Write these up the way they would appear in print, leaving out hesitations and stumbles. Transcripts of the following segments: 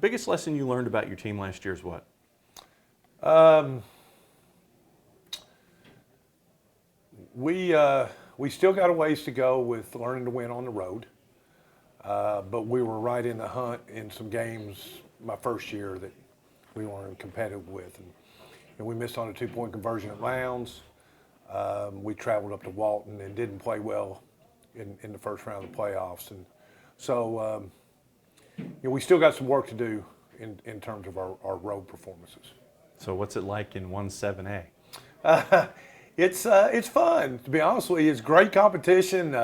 Biggest lesson you learned about your team last year is what? We still got a ways to go with learning to win on the road, but we were right in the hunt in some games my first year that we weren't competitive with, and we missed on a 2-point conversion at Lowndes. We traveled up to Walton and didn't play well in the first round of the playoffs, and so we still got some work to do in terms of our road performances. So what's it like in 1-7A? It's fun, to be honest with you. It's great competition.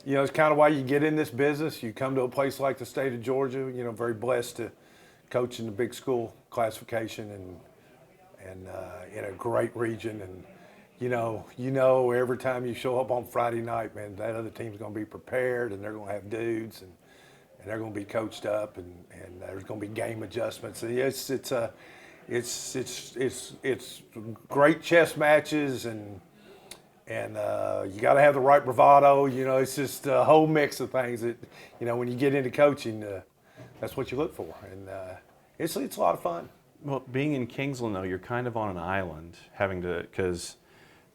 It's kind of why you get in this business. You come to a place like the state of Georgia. Very blessed to coach in the big school classification and in a great region. And every time you show up on Friday night, man, that other team's going to be prepared, and they're going to have dudes, and they're going to be coached up, and there's going to be game adjustments. It's great chess matches, and you got to have the right bravado. It's just a whole mix of things that when you get into coaching, that's what you look for, and it's a lot of fun. Well, being in Kingsland, though, you're kind of on an island, because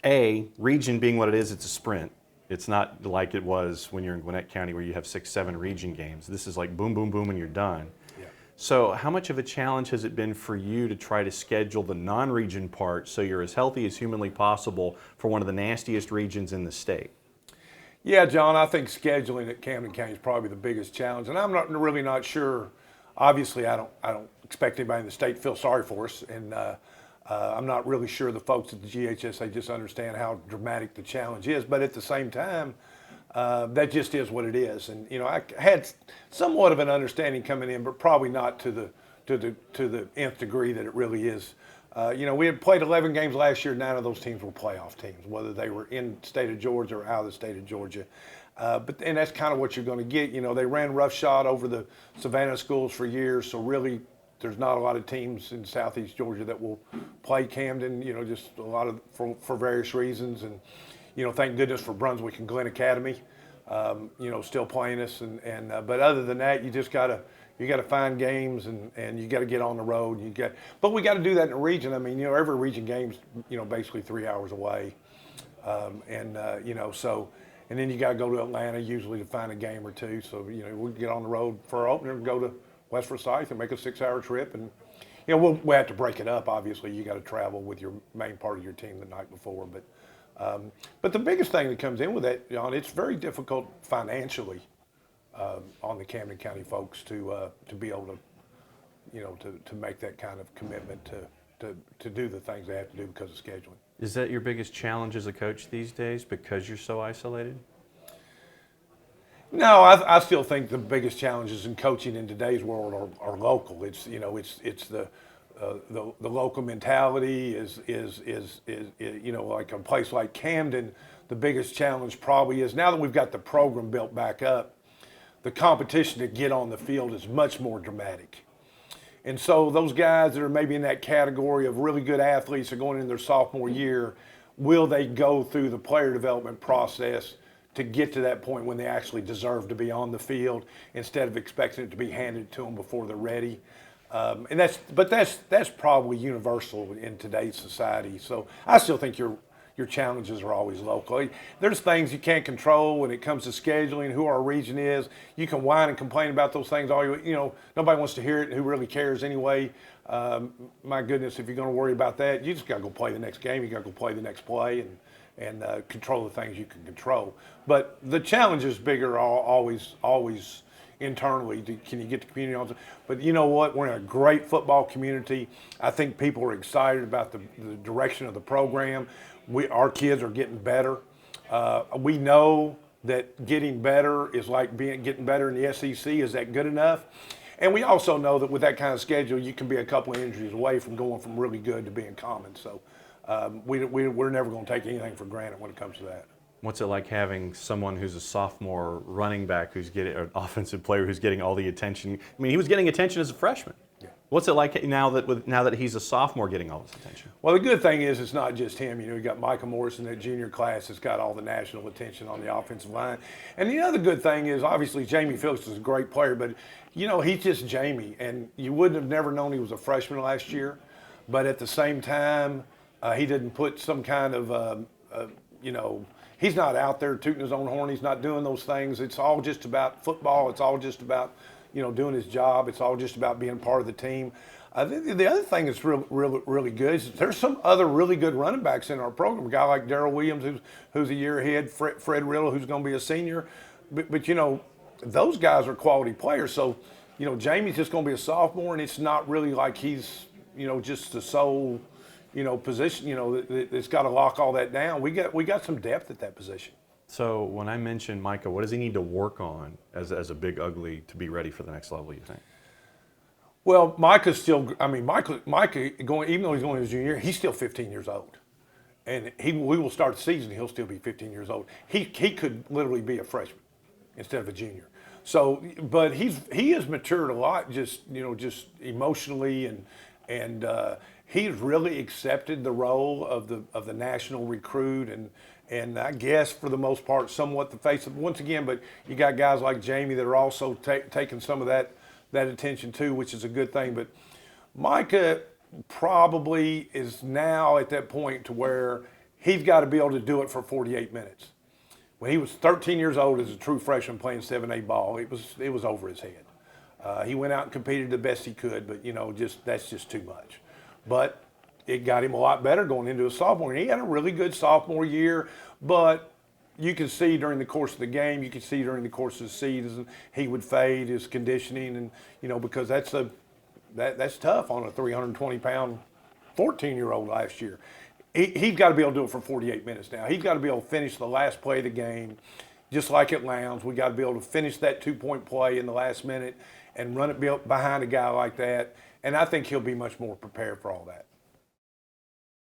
region being what it is, it's a sprint. It's not like it was when you're in Gwinnett County where you have 6-7 region games. This is like boom, boom, boom, and you're done. Yeah. So how much of a challenge has it been for you to try to schedule the non-region part so you're as healthy as humanly possible for one of the nastiest regions in the state? Yeah, John, I think scheduling at Camden County is probably the biggest challenge, and I'm really not sure. Obviously, I don't expect anybody in the state to feel sorry for us, and I'm not really sure the folks at the GHSA just understand how dramatic the challenge is. But at the same time, that just is what it is. And I had somewhat of an understanding coming in, but probably not to the nth degree that it really is. We had played 11 games last year. 9 of those teams were playoff teams, whether they were in the state of Georgia or out of the state of Georgia. And that's kind of what you're going to get. They ran roughshod over the Savannah schools for years, so really there's not a lot of teams in southeast Georgia that will play Camden, just a lot of for various reasons. And, thank goodness for Brunswick and Glenn Academy, still playing us. But other than that, you got to find games, and you got to get on the road. But we got to do that in the region. I mean, every region game's, basically 3 hours away. And then you got to go to Atlanta usually to find a game or two. So, we get on the road for our opener and go to West Forsyth and make a 6-hour trip. And, we'll have to break it up. Obviously, you got to travel with your main part of your team the night before. But the biggest thing that comes in with that, John, it's very difficult financially on the Camden County folks to be able to make that kind of commitment to do the things they have to do because of scheduling. Is that your biggest challenge as a coach these days because you're so isolated? No, I still think the biggest challenges in coaching in today's world are local. It's the local mentality is like a place like Camden. The biggest challenge probably is now that we've got the program built back up, the competition to get on the field is much more dramatic. And so those guys that are maybe in that category of really good athletes are going in their sophomore year, will they go through the player development process to get to that point when they actually deserve to be on the field instead of expecting it to be handed to them before they're ready? And that's probably universal in today's society. So I still think your challenges are always local. There's things you can't control when it comes to scheduling, who our region is. You can whine and complain about those things all nobody wants to hear it. Who really cares anyway? My goodness, if you're going to worry about that, you just got to go play the next game. You got to go play the next play and control the things you can control. But the challenge is bigger always internally. Can you get the community on? But you know what? We're in a great football community. I think people are excited about the direction of the program. Our kids are getting better. We know that getting better is like getting better in the SEC. Is that good enough? And we also know that with that kind of schedule, you can be a couple of injuries away from going from really good to being common. So we're never going to take anything for granted when it comes to that. What's it like having someone who's a sophomore running back who's getting an offensive player who's getting all the attention? I mean, he was getting attention as a freshman. Yeah. What's it like now that he's a sophomore getting all this attention? Well, the good thing is it's not just him. You know, you got Micah Morrison, that junior class that's got all the national attention on the offensive line. And the other good thing is obviously Jamie Phillips is a great player, but you know, he's just Jamie, and you wouldn't have never known he was a freshman last year. But at the same time, he didn't put some kind of, you know, he's not out there tooting his own horn. He's not doing those things. It's all just about football. It's all just about, you know, doing his job. It's all just about being part of the team. The other thing that's really good is there's some other really good running backs in our program. A guy like Darrell Williams, who's a year ahead, Fred Riddle, who's going to be a senior. But, you know, those guys are quality players. So, you know, Jamie's just going to be a sophomore, and it's not really like he's, you know, just the sole, you know, position, you know, that's got to lock all that down. We got some depth at that position. So when I mentioned Micah, what does he need to work on as a big ugly to be ready for the next level, you think? Well, Micah's still, I mean, Micah going, even though he's going to his junior year, he's still 15 years old. And we will start the season, he'll still be 15 years old. He could literally be a freshman instead of a junior. So, but he has matured a lot, just, you know, just emotionally, and he's really accepted the role of the national recruit, and I guess for the most part, somewhat the face of, once again, but you got guys like Jamie that are also taking some of that attention too, which is a good thing. But Micah probably is now at that point to where he's got to be able to do it for 48 minutes. When he was 13 years old as a true freshman playing 7A ball, it was over his head. He went out and competed the best he could, but you know, that's just too much. But it got him a lot better going into his sophomore. And he had a really good sophomore year, but you could see during the course of the game, you could see during the course of the season, he would fade, his conditioning, and you know, because that's tough on a 320-pound 14-year-old last year. He's got to be able to do it for 48 minutes now. He's got to be able to finish the last play of the game, just like at Lowndes. We got to be able to finish that 2-point play in the last minute and run it behind a guy like that. And I think he'll be much more prepared for all that.